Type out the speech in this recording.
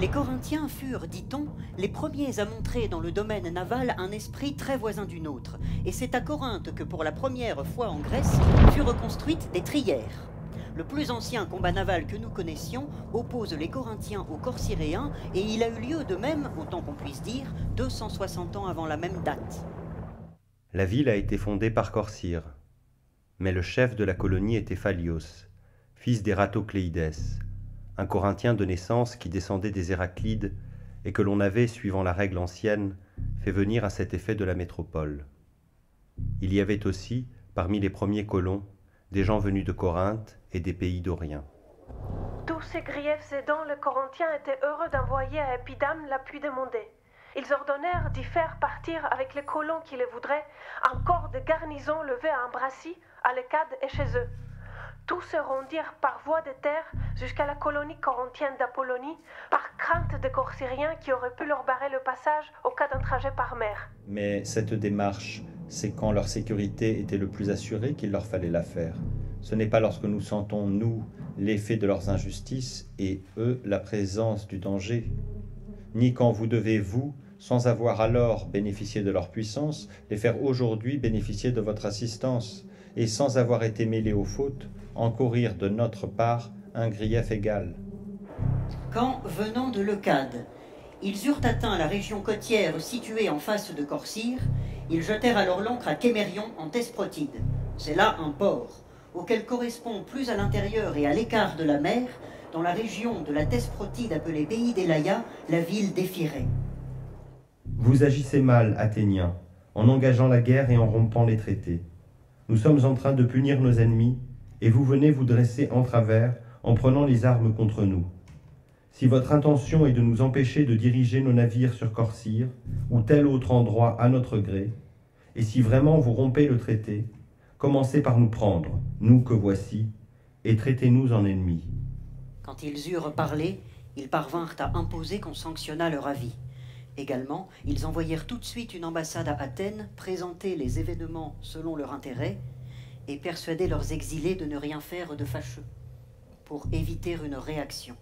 Les Corinthiens furent, dit-on, les premiers à montrer dans le domaine naval un esprit très voisin du nôtre, et c'est à Corinthe que pour la première fois en Grèce furent reconstruites des trières. Le plus ancien combat naval que nous connaissions oppose les Corinthiens aux Corcyréens, et il a eu lieu de même, autant qu'on puisse dire, 260 ans avant la même date. La ville a été fondée par Corcyre, mais le chef de la colonie était Phalios, fils d'Ératocléidès, un Corinthien de naissance qui descendait des Héraclides et que l'on avait, suivant la règle ancienne, fait venir à cet effet de la métropole. Il y avait aussi, parmi les premiers colons, des gens venus de Corinthe et des pays d'Orient. Tous ces griefs aidants, les Corinthiens étaient heureux d'envoyer à Épidame l'appui demandé. Ils ordonnèrent d'y faire partir avec les colons qui le voudraient un corps de garnison levé à Ambracie, à l'Écade et chez eux. Tous se rendirent par voie de terre jusqu'à la colonie corinthienne d'Apollonie, par crainte des Corcyriens qui auraient pu leur barrer le passage au cas d'un trajet par mer. Mais cette démarche, c'est quand leur sécurité était le plus assurée qu'il leur fallait la faire. Ce n'est pas lorsque nous sentons, nous, l'effet de leurs injustices et eux, la présence du danger. Ni quand vous devez, vous, sans avoir alors bénéficié de leur puissance, les faire aujourd'hui bénéficier de votre assistance, et sans avoir été mêlés aux fautes, encourir de notre part un grief égal. Quand, venant de Leucade, ils eurent atteint la région côtière située en face de Corcyre, ils jetèrent alors l'ancre à Kémérion en Thesprotide. C'est là un port, auquel correspond plus à l'intérieur et à l'écart de la mer, dans la région de la Thesprotide appelée Pays d'Élaïa, la ville d'Éphirée. Vous agissez mal, Athéniens, en engageant la guerre et en rompant les traités. Nous sommes en train de punir nos ennemis, et vous venez vous dresser en travers en prenant les armes contre nous. Si votre intention est de nous empêcher de diriger nos navires sur Corcyre, ou tel autre endroit à notre gré, et si vraiment vous rompez le traité, commencez par nous prendre, nous que voici, et traitez-nous en ennemis. Quand ils eurent parlé, ils parvinrent à imposer qu'on sanctionnât leur avis. Également, ils envoyèrent tout de suite une ambassade à Athènes, présenter les événements selon leur intérêt, et persuader leurs exilés de ne rien faire de fâcheux, pour éviter une réaction.